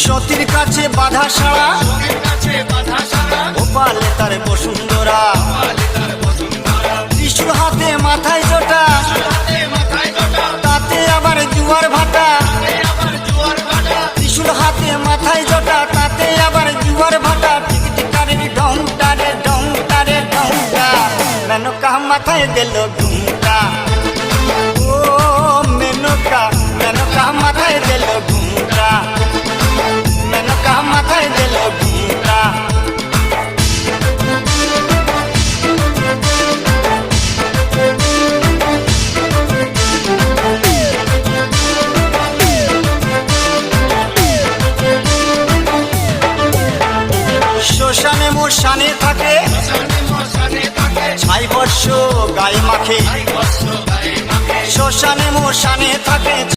সতীর কাছে বাধা সারা গোপালে তার বসুন্ধরা ত্রিশূল হাতে মাথায় জোটা তাতে আবার জুয়ার ভাটা ত্রিশূল হাতে মাথায় জোটা তাতে আবার জুয়ার ভাটা টিকটিকারের ঢংটা রে ঢংটা রে ঢংটা মেনকা মাথায় দিল ঘুমটা ও মেনকা মেনকা মাথায় দিল ঘুমটা মেনকা মাথায় দিল ঘুমটা শ্মশানে মোশানে থাকে ছাই বর্ষ গায়ে মাখে শ্মশানে মোশানে থাকে।